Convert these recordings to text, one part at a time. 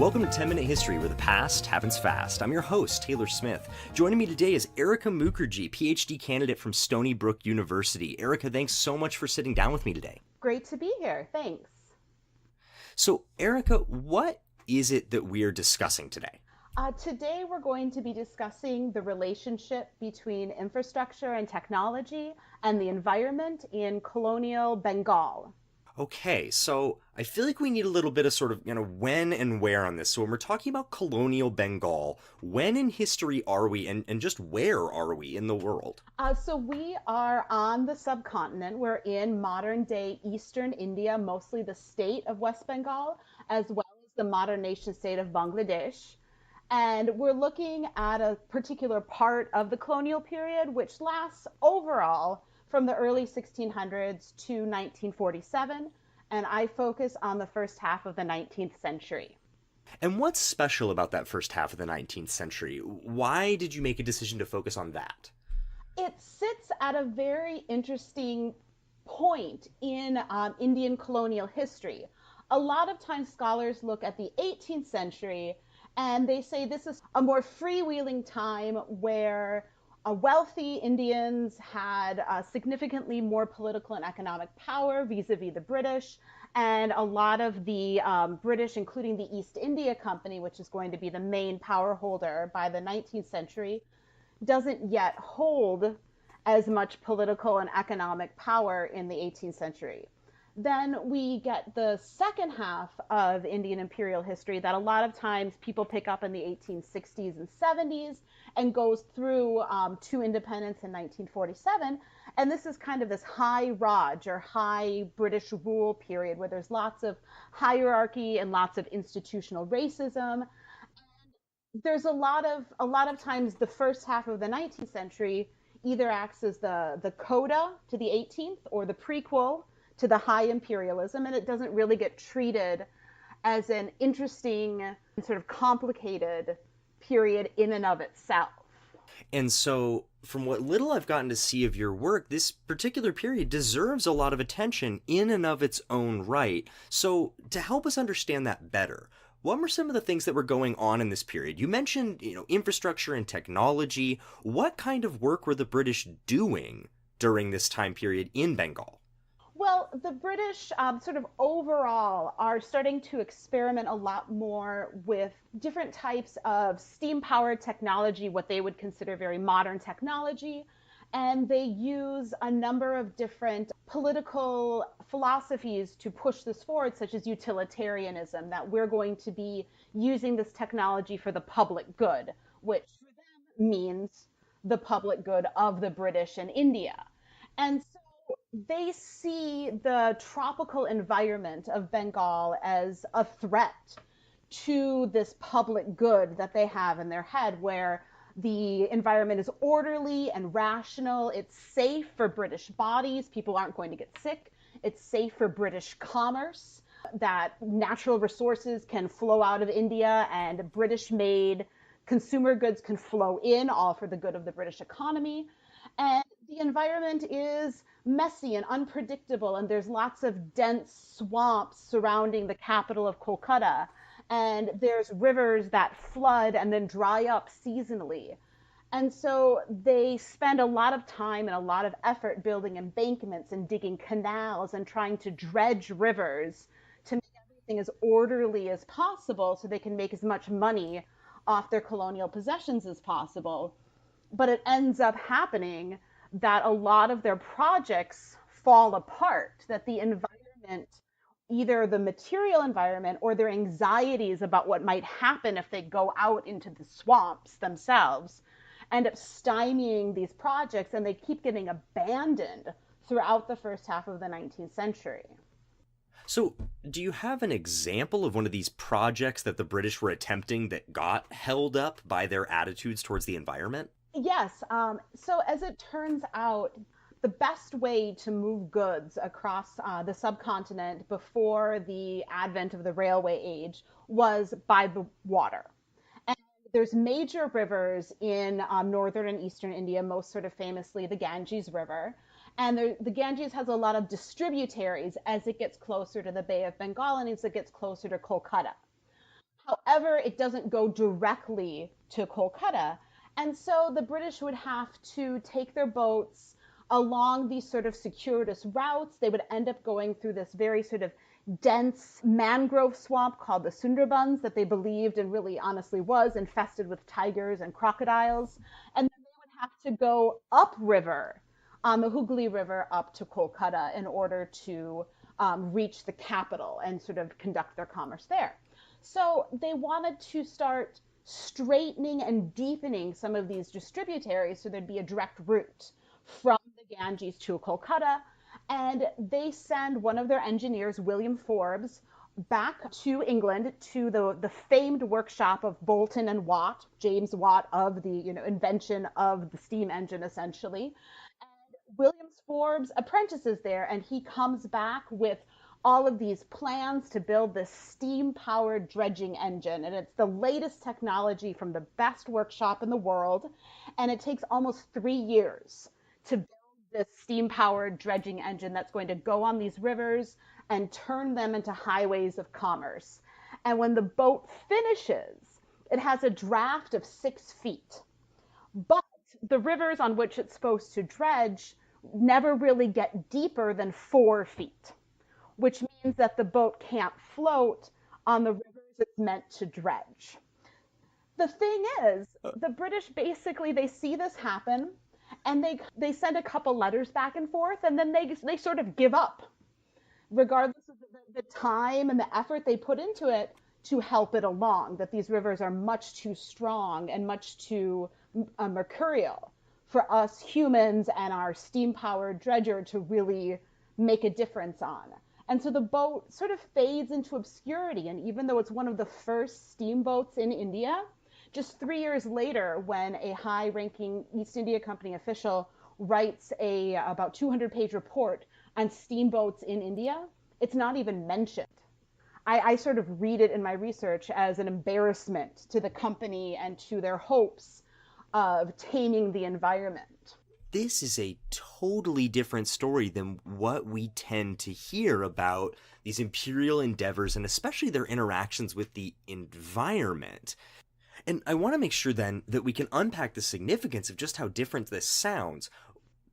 Welcome to 10 Minute History, where the past happens fast. I'm your host, Taylor Smith. Joining me today is Erica Mukherjee, PhD candidate from Stony Brook University. Erica, thanks so much for sitting down with me today. Great to be here. Thanks. So, Erica, what is it that we're discussing today? Today, we're going to be discussing the relationship between infrastructure and technology and the environment in colonial Bengal. Okay, so I feel like we need a little bit of when and where on this. So when we're talking about colonial Bengal, when in history are we and just where are we in the world? So we are on the subcontinent. We're in modern day Eastern India, mostly the state of West Bengal, as well as the modern nation state of Bangladesh. And we're looking at a particular part of the colonial period, which lasts overall from the early 1600s to 1947. And I focus on the first half of the 19th century. And what's special about that first half of the 19th century? Why did you make a decision to focus on that? It sits at a very interesting point in Indian colonial history. A lot of times scholars look at the 18th century and they say this is a more freewheeling time where wealthy Indians had significantly more political and economic power vis-a-vis the British. And a lot of the British, including the East India Company, which is going to be the main power holder by the 19th century, doesn't yet hold as much political and economic power in the 18th century. Then we get the second half of Indian imperial history that a lot of times people pick up in the 1860s and 70s and goes through to independence in 1947. And this is kind of this high Raj or high British rule period where there's lots of hierarchy and lots of institutional racism. There's a lot of times the first half of the 19th century either acts as the coda to the 18th or the prequel to the high imperialism, and it doesn't really get treated as an interesting and sort of complicated period in and of itself. And so, from what little I've gotten to see of your work, this particular period deserves a lot of attention in and of its own right. So, to help us understand that better, what were some of the things that were going on in this period? You mentioned, infrastructure and technology. What kind of work were the British doing during this time period in Bengal? Well, the British sort of overall are starting to experiment a lot more with different types of steam-powered technology, what they would consider very modern technology. And they use a number of different political philosophies to push this forward, such as utilitarianism, that we're going to be using this technology for the public good, which for them means the public good of the British and India. And so they see the tropical environment of Bengal as a threat to this public good that they have in their head, where the environment is orderly and rational. It's safe for British bodies. People aren't going to get sick. It's safe for British commerce, that natural resources can flow out of India and British made consumer goods can flow in, all for the good of the British economy. And the environment is messy and unpredictable, and there's lots of dense swamps surrounding the capital of Kolkata, and there's rivers that flood and then dry up seasonally. And so they spend a lot of time and a lot of effort building embankments and digging canals and trying to dredge rivers to make everything as orderly as possible so they can make as much money off their colonial possessions as possible. But it ends up happening that a lot of their projects fall apart, that the environment, either the material environment or their anxieties about what might happen if they go out into the swamps themselves, end up stymieing these projects, and they keep getting abandoned throughout the first half of the 19th century. So, do you have an example of one of these projects that the British were attempting that got held up by their attitudes towards the environment? Yes. So as it turns out, the best way to move goods across the subcontinent before the advent of the railway age was by the water. And there's major rivers in northern and eastern India, most sort of famously the Ganges River. And the Ganges has a lot of distributaries as it gets closer to the Bay of Bengal and as it gets closer to Kolkata. However, it doesn't go directly to Kolkata. And so the British would have to take their boats along these sort of circuitous routes. They would end up going through this very sort of dense mangrove swamp called the Sundarbans that they believed and really honestly was infested with tigers and crocodiles. And then they would have to go upriver on the Hooghly River up to Kolkata in order to reach the capital and sort of conduct their commerce there. So they wanted to start straightening and deepening some of these distributaries so there'd be a direct route from the Ganges to Kolkata. And they send one of their engineers, William Forbes, back to England to the famed workshop of Boulton and Watt, James Watt of the invention of the steam engine essentially. Williams Forbes apprentices there, and he comes back with all of these plans to build this steam powered dredging engine. And it's the latest technology from the best workshop in the world. And it takes almost 3 years to build this steam powered dredging engine that's going to go on these rivers and turn them into highways of commerce. And when the boat finishes, it has a draft of 6 feet. But the rivers on which it's supposed to dredge never really get deeper than 4 feet, which means that the boat can't float on the rivers it's meant to dredge. The thing is, the British basically they see this happen and they send a couple letters back and forth and then they sort of give up regardless of the time and the effort they put into it to help it along, that these rivers are much too strong and much too mercurial for us humans and our steam powered dredger to really make a difference on. And so the boat sort of fades into obscurity. And even though it's one of the first steamboats in India, just 3 years later, when a high ranking East India Company official writes a about 200-page report on steamboats in India, it's not even mentioned. I sort of read it in my research as an embarrassment to the company and to their hopes of taming the environment. This is a totally different story than what we tend to hear about these imperial endeavors and especially their interactions with the environment. And I want to make sure then that we can unpack the significance of just how different this sounds.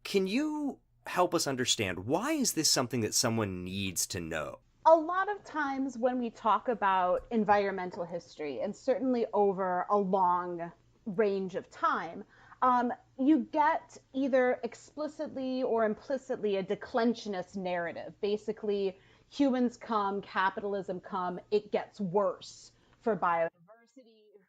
Can you help us understand why is this something that someone needs to know? A lot of times when we talk about environmental history, and certainly over a long range of time, you get either explicitly or implicitly a declensionist narrative. Basically, humans come, capitalism come, it gets worse for biodiversity,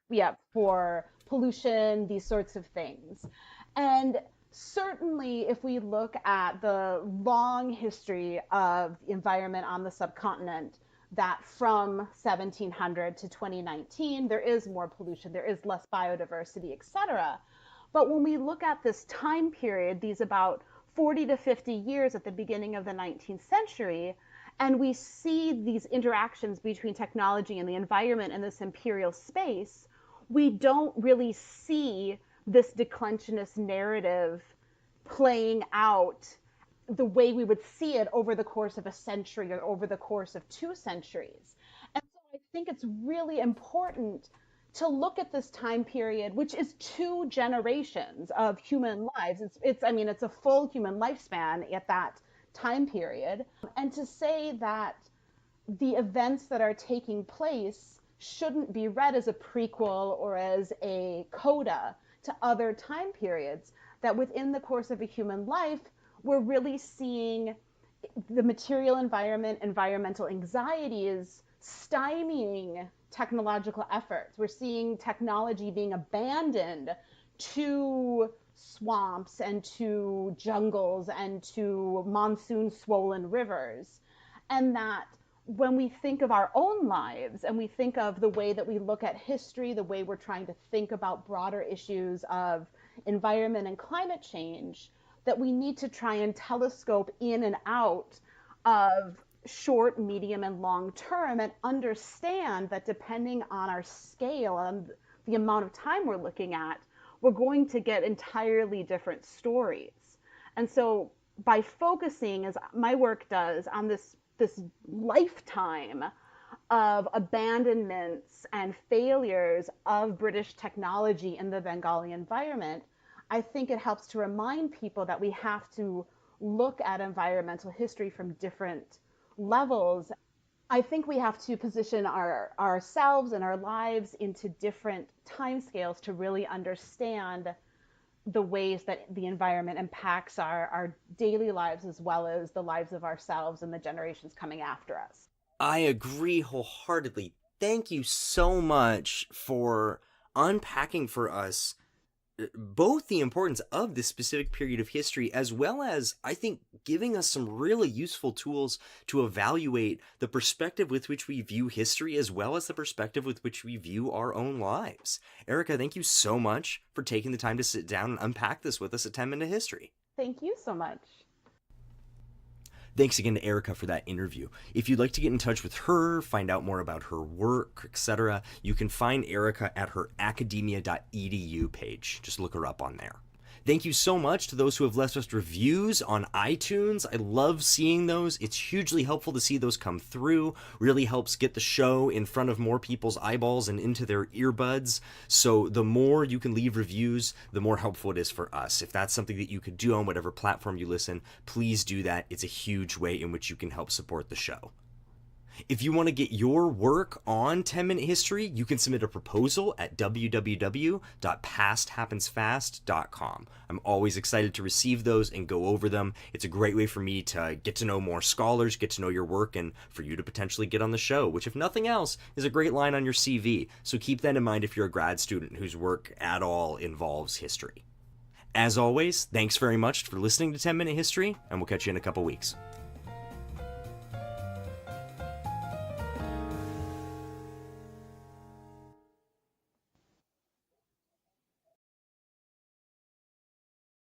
yeah, for pollution, these sorts of things. And certainly, if we look at the long history of the environment on the subcontinent, that from 1700 to 2019, there is more pollution, there is less biodiversity, etc. But when we look at this time period, these about 40 to 50 years at the beginning of the 19th century, and we see these interactions between technology and the environment in this imperial space, we don't really see this declensionist narrative playing out the way we would see it over the course of a century or over the course of 2 centuries. And so I think it's really important to look at this time period, which is 2 generations of human lives. I mean, it's a full human lifespan at that time period. And to say that the events that are taking place shouldn't be read as a prequel or as a coda to other time periods, that within the course of a human life, we're really seeing the material environment, environmental anxieties stymieing technological efforts. We're seeing technology being abandoned to swamps and to jungles and to monsoon swollen rivers. And that when we think of our own lives and we think of the way that we look at history, the way we're trying to think about broader issues of environment and climate change, that we need to try and telescope in and out of short, medium, and long term and understand that depending on our scale and the amount of time we're looking at, we're going to get entirely different stories. And so by focusing, as my work does, on this lifetime of abandonments and failures of British technology in the Bengali environment, I think it helps to remind people that we have to look at environmental history from different levels. I think we have to position ourselves and our lives into different timescales to really understand the ways that the environment impacts our daily lives as well as the lives of ourselves and the generations coming after us. I agree wholeheartedly. Thank you so much for unpacking for us both the importance of this specific period of history, as well as, I think, giving us some really useful tools to evaluate the perspective with which we view history, as well as the perspective with which we view our own lives. Erica, thank you so much for taking the time to sit down and unpack this with us at 10 Minute History. Thank you so much. Thanks again to Erica for that interview. If you'd like to get in touch with her, find out more about her work, etc., you can find Erica at her academia.edu page. Just look her up on there. Thank you so much to those who have left us reviews on iTunes. I love seeing those. It's hugely helpful to see those come through. Really helps get the show in front of more people's eyeballs and into their earbuds. So the more you can leave reviews, the more helpful it is for us. If that's something that you could do on whatever platform you listen, please do that. It's a huge way in which you can help support the show. If you want to get your work on 10-Minute History, you can submit a proposal at www.pasthappensfast.com. I'm always excited to receive those and go over them. It's a great way for me to get to know more scholars, get to know your work, and for you to potentially get on the show, which, if nothing else, is a great line on your CV. So keep that in mind if you're a grad student whose work at all involves history. As always, thanks very much for listening to 10-Minute History, and we'll catch you in a couple weeks.